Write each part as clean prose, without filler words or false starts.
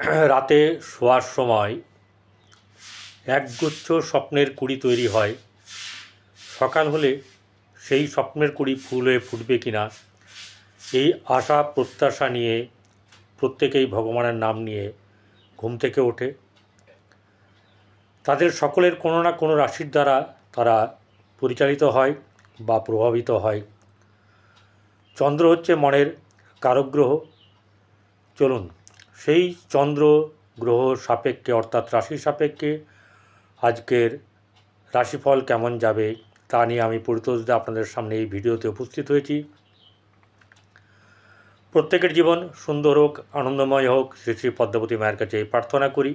রাতে শোয়ার সময় একগুচ্ছ স্বপ্নের কুঁড়ি তৈরি হয়। সকাল হলে সেই স্বপ্নের কুঁড়ি ফুল হয়ে ফুটবে কিনা এই আশা প্রত্যাশা নিয়ে প্রত্যেকেই ভগবানের নাম নিয়ে ঘুম থেকে ওঠে। তাদের সকলের কোনো না কোনো রাশির দ্বারা তারা পরিচালিত হয় বা প্রভাবিত হয়। চন্দ্র হচ্ছে মনের কারক গ্রহ। চলুন সেই চন্দ্র গ্রহ সাপেক্ষে অর্থাৎ রাশির সাপেক্ষে আজকের রাশিফল কেমন যাবে তা নিয়ে আমি পরিতোষ দে আপনাদের সামনে এই ভিডিওতে উপস্থিত হয়েছি। প্রত্যেকের জীবন সুন্দর হোক, আনন্দময় হোক, শ্রী শ্রী পদ্মাবতী মায়ের কাছে প্রার্থনা করি।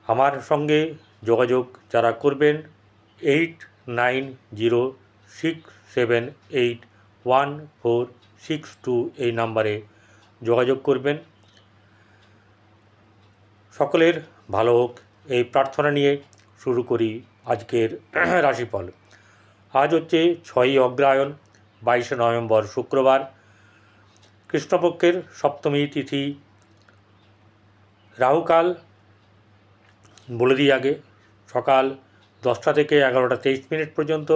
আমার সঙ্গে যোগাযোগ যারা করবেন 8906781462 এই নাম্বারে যোগাযোগ করবেন। সকলের ভালো হোক এই প্রার্থনা নিয়ে শুরু করি আজকের রাশিফল। আজ হচ্ছে 6ই অগ্রহায়ণ 22শে নভেম্বর শুক্রবার, কৃষ্ণপক্ষের সপ্তমী তিথি। রাহুকাল বলে দিই আগে, সকাল 10টা থেকে 11টা 23 পর্যন্ত,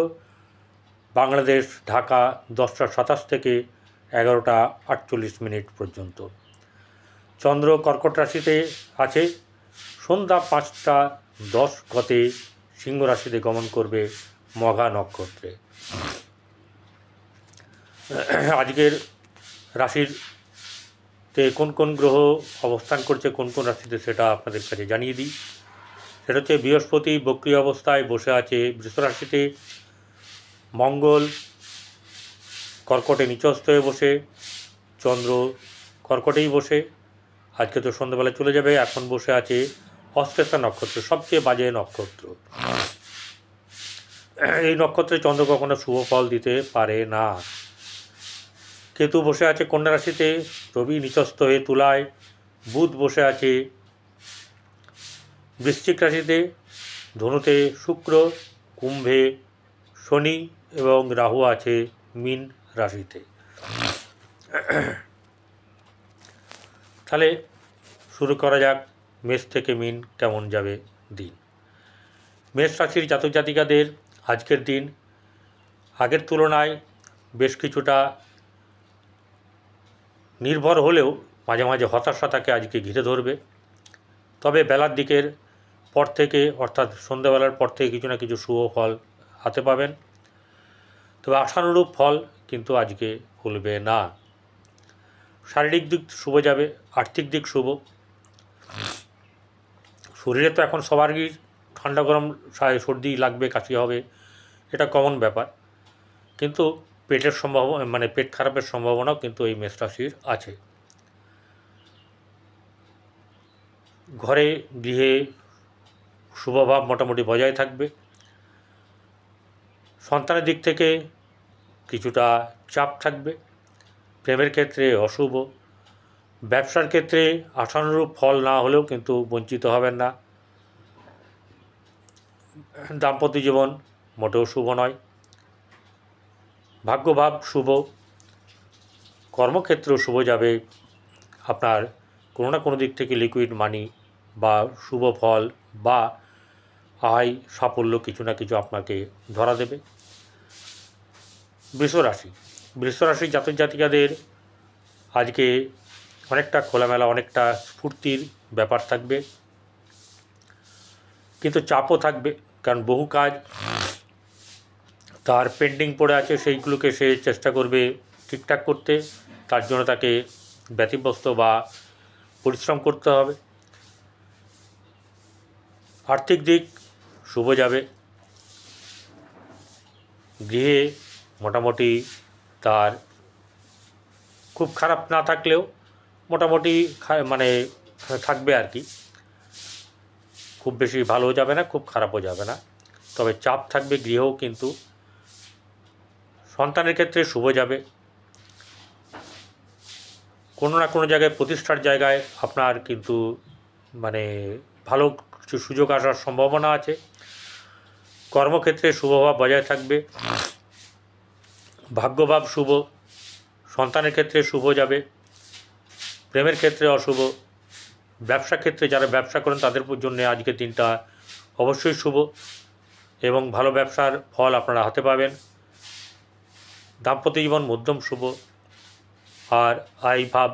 বাংলাদেশ ঢাকা 10টা 27 থেকে 11টা 48 পর্যন্ত। চন্দ্র কর্কট রাশিতে আছে, সন্ধ্যা 5টা 10 গতে সিংহ রাশিতে গমন করবে মঘা নক্ষত্রে। আজকের রাশিতে কোন কোন গ্রহ অবস্থান করছে কোন কোন রাশিতে সেটা আপনাদের কাছে জানিয়ে দিই। সেটা হচ্ছে বৃহস্পতি বক্রী অবস্থায় বসে আছে বৃষ রাশিতে, মঙ্গল কর্কটে নিচস্থ হয়ে বসে, চন্দ্র কর্কটেই বসে, আজকে তো সন্ধ্যাবেলা চলে যাবে, এখন বসে আছে অশ্লেষা নক্ষত্র, সবচেয়ে বাজে নক্ষত্র। এই নক্ষত্রে চন্দ্র কখনো শুভ ফল দিতে পারে না। কেতু বসে আছে কন্যা রাশিতে, রবি নিচস্থ হয়ে তুলায়, বুধ বসে আছে বৃশ্চিক রাশিতে, ধনুতে শুক্র, কুম্ভে শনি এবং রাহু আছে মীন রাশিতে। তাহলে শুরু করা যাক মেষ থেকে মীন কেমন যাবে দিন। মেষ রাশির জাতক জাতিকাদের আজকের দিন আগের তুলনায় বেশ কিছুটা নির্ভর হলেও মাঝে মাঝে হতাশা তাকে আজকে ঘিরে ধরবে। তবে বেলার দিকের পর থেকে অর্থাৎ সন্ধ্যাবেলার পর থেকে কিছু না কিছু শুভ ফল হাতে পাবেন। তবে আশানুরূপ ফল কিন্তু আজকে ফুলবে না। শারীরিক দিক শুভ যাবে, আর্থিক দিক শুভ। শরীরে তো এখন সবারই ঠান্ডা গরম সর্দি লাগবে, কাশি হবে, এটা কমন ব্যাপার, কিন্তু পেটের সম্ভাবনা পেট খারাপের সম্ভাবনাও কিন্তু এই মেষ রাশির আছে। ঘরে গৃহে শুভভাব মোটামুটি বজায় থাকবে। সন্তানের দিক থেকে কিছুটা চাপ থাকবে। প্রেমের ক্ষেত্রে অশুভ। ব্যবসার ক্ষেত্রে আশানুরূপ ফল না হলেও কিন্তু বঞ্চিত হবেন না। দাম্পত্য জীবন মোটেও শুভ নয়। ভাগ্যভাব শুভ। কর্মক্ষেত্রেও শুভ যাবে। আপনার কোনো না কোনো দিক থেকে লিকুইড মানি বা শুভ ফল বা আয় সাফল্য কিছু না কিছু আপনাকে ধরা দেবে। বৃষ রাশির জাতক জাতিকাদের আজকে অনেকটা খোলামেলা, অনেকটা স্ফূর্তির ব্যাপার থাকবে, কিন্তু চাপও থাকবে, কারণ বহু কাজ তার পেন্ডিং পড়ে আছে, সেইগুলোকে সে চেষ্টা করবে ঠিকঠাক করতে। তার জন্য তাকে ব্যতিব্যস্ত বা পরিশ্রম করতে হবে। আর্থিক দিক শুভ যাবে। গৃহে মোটামুটি তার খুব খারাপ না থাকলেও মোটামুটি থাকবে আর কি। খুব বেশি ভালোও যাবে না, খুব খারাপও যাবে না, তবে চাপ থাকবে গৃহেও। কিন্তু সন্তানের ক্ষেত্রে শুভ যাবে। কোনো না কোনো জায়গায় প্রতিষ্ঠার জায়গায় আপনার কিন্তু ভালো কিছু সুযোগ আসার সম্ভাবনা আছে। কর্মক্ষেত্রে শুভভাব বজায় থাকবে। ভাগ্যভাব শুভ। সন্তানের ক্ষেত্রে শুভ যাবে। প্রেমের ক্ষেত্রে অশুভ। ব্যবসা ক্ষেত্রে যারা ব্যবসা করেন তাদের জন্য আজকের দিনটা অবশ্যই শুভ এবং ভালো ব্যবসার ফল আপনারা হাতে পাবেন। দাম্পত্য জীবন মধ্যম শুভ। আর আয় ভাব,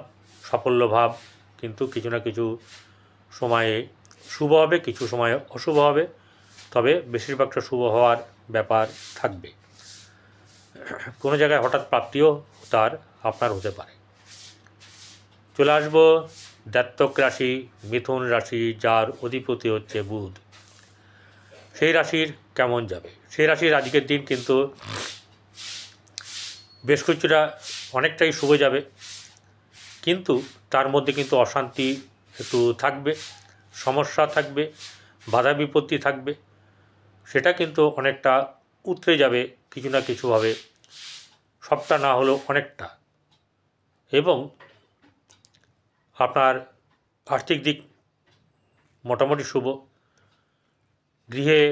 সাফল্য ভাব কিন্তু কিছু না কিছু সময়ে শুভ হবে, কিছু সময়ে অশুভ হবে, তবে বেশিরভাগটা শুভ হওয়ার ব্যাপার থাকবে। কোনো জায়গায় হঠাৎ প্রাপ্তিও তার আপনার হতে পারে। চলে আসবো জাতক রাশি মিথুন রাশি, যার অধিপতি হচ্ছে বুধ। সেই রাশির কেমন যাবে? সেই রাশির আজকের দিন কিন্তু বেশ কিছুটা অনেকটাই শুভ যাবে, কিন্তু তার মধ্যে কিন্তু অশান্তি একটু থাকবে, সমস্যা থাকবে, বাধা বিপত্তি থাকবে। সেটা কিন্তু অনেকটা উতরে যাবে কিছু না কিছুভাবে, সবটা না হলেও অনেকটা। এবং আপনার আর্থিক দিক মোটামুটি শুভ, গৃহে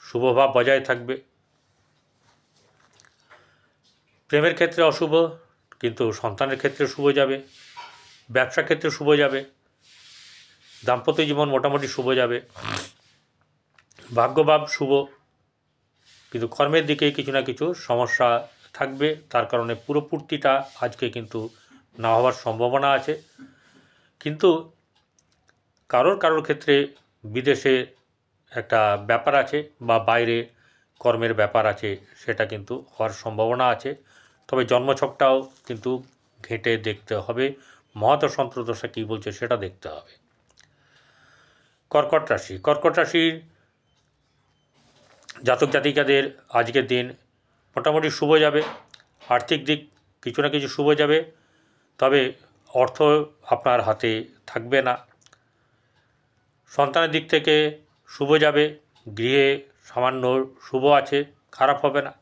শুভভাব বজায় থাকবে। প্রেমের ক্ষেত্রে অশুভ, কিন্তু সন্তানের ক্ষেত্রে শুভ যাবে, ব্যবসা ক্ষেত্রে শুভ যাবে, দাম্পত্য জীবন মোটামুটি শুভ যাবে, ভাগ্যভাব শুভ, কিন্তু কর্মের দিকে কিছু না কিছু সমস্যা থাকবে। তার কারণে পুরো পূর্তিটা আজকে কিন্তু না হওয়ার সম্ভাবনা আছে। কিন্তু কারোর ক্ষেত্রে বিদেশে একটা ব্যাপার আছে বা বাইরে কর্মের ব্যাপার আছে, সেটা কিন্তু হওয়ার সম্ভাবনা আছে। তবে জন্মছকটাও কিন্তু ঘেঁটে দেখতে হবে, মহাদশা অন্তর্দশা কী বলছে সেটা দেখতে হবে। কর্কট রাশি, কর্কট রাশির জাতক জাতিকাদের আজকের দিন মোটামুটি শুভ যাবে। আর্থিক দিক কিছু না কিছু শুভ যাবে, তবে অর্থ আপনার হাতে থাকবে না। সন্তানের দিক থেকে শুভ যাবে, গৃহে সামান্য শুভ আছে, খারাপ হবে না।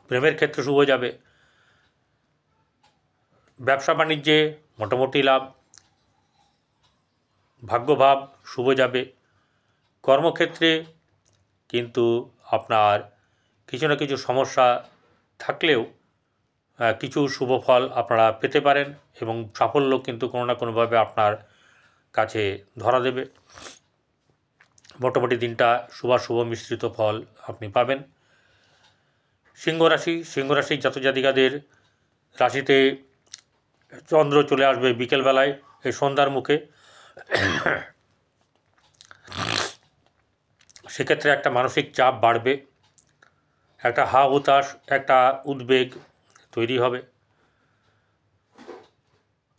প্রেমের ক্ষেত্রে শুভ যাবে, ব্যবসা বাণিজ্যে মোটামুটি লাভ, ভাগ্যভাব শুভ যাবে। কর্মক্ষেত্রে কিন্তু আপনার কিছু না কিছু সমস্যা থাকলেও কিছু শুভ ফল আপনারা পেতে পারেন এবং সাফল্য কিন্তু কোনো না কোনোভাবে আপনার কাছে ধরা দেবে। মোটামুটি দিনটা শুভ মিশ্রিত ফল আপনি পাবেন। সিংহ রাশি, সিংহ রাশির জাতক জাতিকাদের রাশিতে চন্দ্র চলে আসবে বিকেলবেলায়, এই সন্ধ্যার মুখে। সেক্ষেত্রে একটা মানসিক চাপ বাড়বে, একটা হা হুতাশ, একটা উদ্বেগ তৈরি হবে।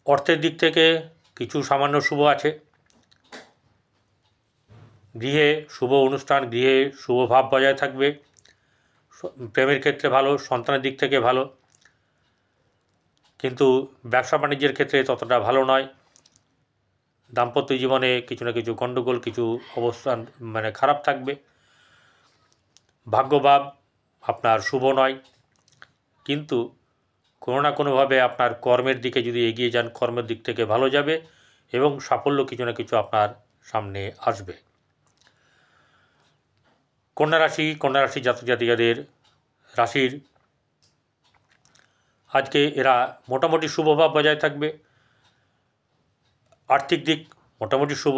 অর্থের দিক থেকে কিছু সামান্য শুভ আছে, গৃহে শুভ অনুষ্ঠান, গৃহে শুভ ভাব বজায় থাকবে। প্রেমের ক্ষেত্রে ভালো, সন্তানের দিক থেকে ভালো, কিন্তু ব্যবসা বাণিজ্যের ক্ষেত্রে ততটা ভালো নয়। দাম্পত্য জীবনে কিছু না কিছু গণ্ডগোল, কিছু অবস্থান খারাপ থাকবে। ভাগ্যভাব আপনার শুভ নয়, কিন্তু কোনো না কোনোভাবে আপনার কর্মের দিকে যদি এগিয়ে যান, কর্মের দিক থেকে ভালো যাবে এবং সাফল্য কিছু না কিছু আপনার সামনে আসবে। কন্যা রাশি, কন্যা রাশি জাতক জাতিকাদের রাশির আজকে এরা মোটামুটি শুভভাব বজায় থাকবে। আর্থিক দিক মোটামুটি শুভ,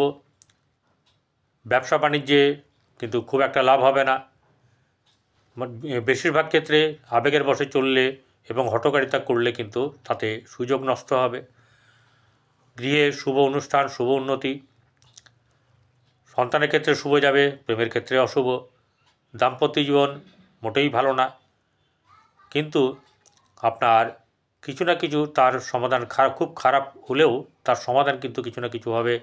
ব্যবসা বাণিজ্যে কিন্তু খুব একটা লাভ হবে না। বেশিরভাগ ক্ষেত্রে আবেগের বশে চললে এবং হঠকারিতা করলে কিন্তু তাতে সুযোগ নষ্ট হবে। গৃহে শুভ অনুষ্ঠান, শুভ উন্নতি, সন্তানের ক্ষেত্রে শুভ যাবে, প্রেমের ক্ষেত্রে অশুভ। দাম্পত্য জীবন মোটেই ভালো না, কিন্তু আপনার কিছু না কিছু তার সমাধান খুব খারাপ হলেও তার সমাধান কিন্তু কিছু না কিছুভাবে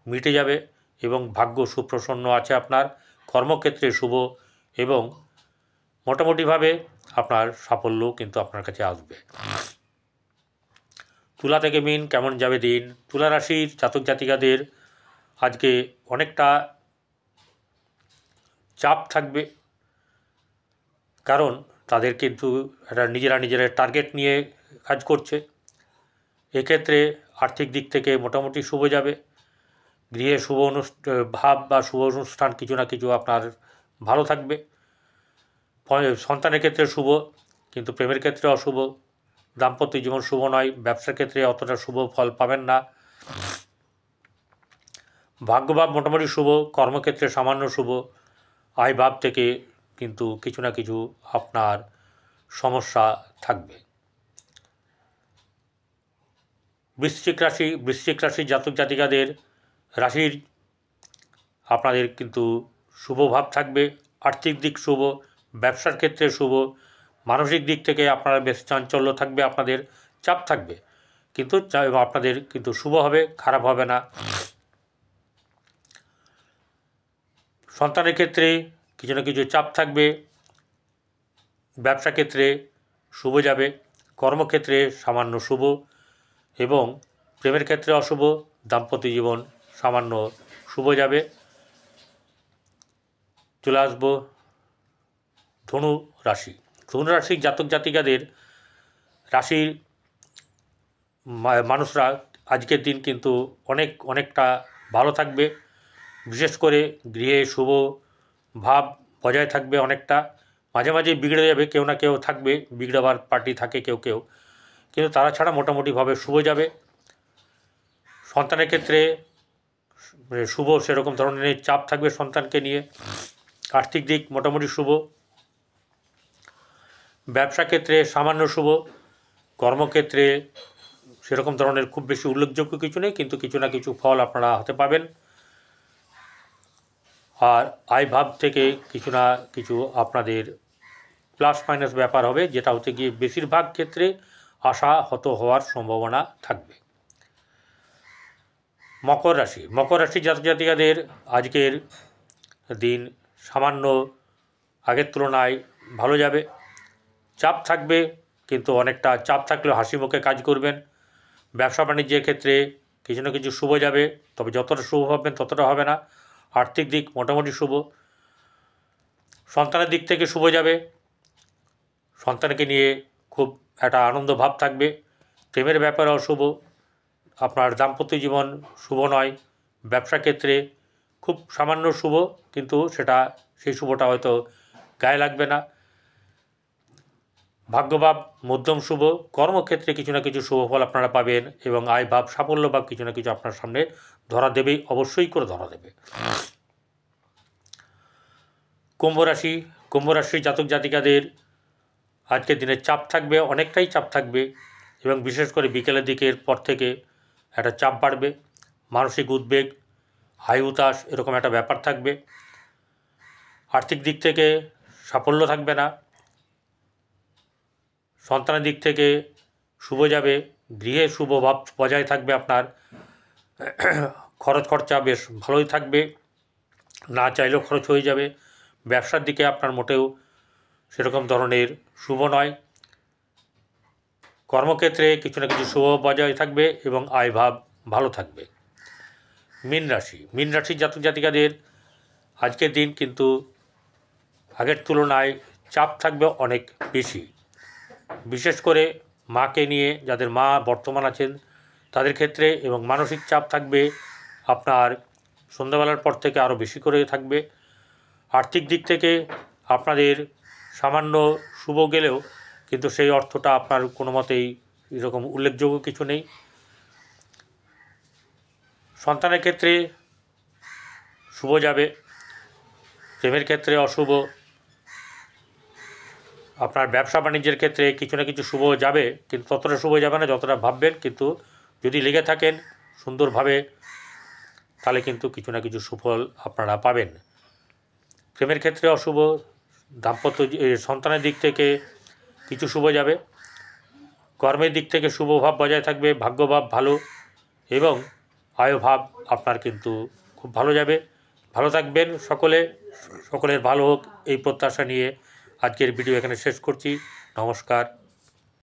মিটে যাবে এবং ভাগ্য সুপ্রসন্ন আছে আপনার। কর্মক্ষেত্রে শুভ এবং মোটামুটিভাবে আপনার সাফল্য কিন্তু আপনার কাছে আসবে। তুলা থেকে মীন কেমন যাবে দিন? তুলা রাশির জাতক জাতিকাদের আজকে অনেকটা চাপ থাকবে, কারণ তাদের কিন্তু একটা নিজেরা টার্গেট নিয়ে কাজ করছে। এক্ষেত্রে আর্থিক দিক থেকে মোটামুটি শুভ যাবে, গৃহে শুভ ভাব বা শুভ অনুষ্ঠান কিছু না কিছু আপনার ভালো থাকবে। সন্তানের ক্ষেত্রে শুভ, কিন্তু প্রেমের ক্ষেত্রে অশুভ। দাম্পত্য জীবন শুভ নয়, ব্যবসার ক্ষেত্রে অতটা শুভ ফল পাবেন না। ভাগ্যভাব মোটামুটি শুভ, কর্মক্ষেত্রে সামান্য শুভ, আয় ভাব থেকে কিন্তু কিছু না কিছু আপনার সমস্যা থাকবে। বৃশ্চিক রাশি জাতক জাতিকাদের রাশির আপনাদের কিন্তু শুভ ভাব থাকবে, আর্থিক দিক শুভ, ব্যবসার ক্ষেত্রে শুভ, মানসিক দিক থেকে আপনারা বেশ চাঞ্চল্য থাকবে, আপনাদের চাপ থাকবে, কিন্তু আপনাদের কিন্তু শুভ হবে, খারাপ হবে না। সন্তানের ক্ষেত্রে কিছু না কিছু চাপ থাকবে, ব্যবসা ক্ষেত্রে শুভ যাবে, কর্মক্ষেত্রে সামান্য শুভ, এবং প্রেমের ক্ষেত্রে অশুভ, দাম্পত্য জীবন সামান্য শুভ যাবে। চলে আসবো ধনু রাশির জাতক জাতিকাদের রাশির মানুষরা আজকের দিন কিন্তু অনেকটা ভালো থাকবে। বিশেষ করে গৃহে শুভ ভাব বজায় থাকবে অনেকটা। মাঝে মাঝে বিগড়ে যাবে, কেউ না কেউ থাকবে, বিগড়াবার পার্টি থাকে কেউ কিন্তু তারা ছাড়া মোটামুটিভাবে শুভ যাবে। সন্তানের ক্ষেত্রে শুভ, সেরকম ধরনের চাপ থাকবে সন্তানকে নিয়ে। আর্থিক দিক মোটামুটি শুভ, ব্যবসা ক্ষেত্রে সামান্য শুভ, কর্মক্ষেত্রে সেরকম ধরনের খুব বেশি উল্লেখযোগ্য কিছু নেই, কিন্তু কিছু না কিছু ফল আপনারা হাতে পাবেন। আর আয় ভাব থেকে কিছু না কিছু আপনাদের প্লাস মাইনাস ব্যাপার হবে, যেটা হচ্ছে গিয়ে বেশিরভাগ ক্ষেত্রে আশাহত হওয়ার সম্ভাবনা থাকবে। মকর রাশি জাতক জাতিকাদের আজকের দিন সামান্য আগের তুলনায় ভালো যাবে। চাপ থাকবে, কিন্তু অনেকটা চাপ থাকলেও হাসি মুখে কাজ করবেন। ব্যবসা বাণিজ্যের ক্ষেত্রে কিছু না কিছু শুভ যাবে, তবে যতটা শুভ ভাববেন ততটা হবে না। আর্থিক দিক মোটামুটি শুভ, সন্তানের দিক থেকে শুভ যাবে, সন্তানকে নিয়ে খুব একটা আনন্দ ভাব থাকবে। প্রেমের ব্যাপারে অশুভ, আপনার দাম্পত্য জীবন শুভ নয়, ব্যবসা ক্ষেত্রে খুব সামান্য শুভ, কিন্তু সেই শুভটা হয়তো গায়ে লাগবে না। ভাগ্যভাব মধ্যম শুভ, কর্মক্ষেত্রে কিছু না কিছু শুভ ফল আপনারা পাবেন, এবং আয় ভাব সাফল্য ভাব কিছু না কিছু আপনার সামনে ধরা দেবেই, অবশ্যই করে ধরা দেবে। কুম্ভ রাশির জাতক জাতিকাদের আজকের দিনে চাপ থাকবে, অনেকটাই চাপ থাকবে, এবং বিশেষ করে বিকেলের দিকের পর থেকে একটা চাপ বাড়বে, মানসিক উদ্বেগ, হাই উতাস এরকম একটা ব্যাপার থাকবে। আর্থিক দিক থেকে সাফল্য থাকবে না, সন্তানের দিক থেকে শুভ যাবে, গৃহে শুভ ভাব বজায় থাকবে, আপনার খরচা বেশ ভালোই থাকবে, না চাইলেও খরচ হয়ে যাবে। ব্যবসার দিকে আপনার মোটেও সেরকম ধরনের শুভ নয়, কর্মক্ষেত্রে কিছু না কিছু শুভ বজায় থাকবে, এবং আয় ভাব ভালো থাকবে। মীন রাশির জাতক জাতিকাদের আজকের দিন কিন্তু আগের তুলনায় চাপ থাকবে অনেক বেশি, বিশেষ করে মাকে নিয়ে, যাদের মা বর্তমান আছেন তাদের ক্ষেত্রে, এবং মানসিক চাপ থাকবে আপনার সন্ধ্যাবেলার পর থেকে আরও বেশি করে থাকবে। আর্থিক দিক থেকে আপনাদের সামান্য শুভ গেলেও কিন্তু সেই অর্থটা আপনার কোনো মতেই এরকম উল্লেখযোগ্য কিছু নেই। সন্তানের ক্ষেত্রে শুভ যাবে, প্রেমের ক্ষেত্রে অশুভ, আপনার ব্যবসা বাণিজ্যের ক্ষেত্রে কিছু না কিছু শুভ যাবে, কিন্তু ততটা শুভ যাবে না যতটা ভাববেন, কিন্তু যদি লেগে থাকেন সুন্দরভাবে তাহলে কিন্তু কিছু না কিছু সুফল আপনারা পাবেন। প্রেমের ক্ষেত্রে অশুভ, সন্তানের দিক থেকে কিছু শুভ যাবে, কর্মের দিক থেকে শুভ ভাব বজায় থাকবে, ভাগ্যভাব ভালো, এবং আয়ভাব আপনার কিন্তু খুব ভালো যাবে। ভালো থাকবেন সকলের ভালো হোক এই প্রত্যাশা নিয়ে আজকের ভিডিও এখানে শেষ করছি। নমস্কার।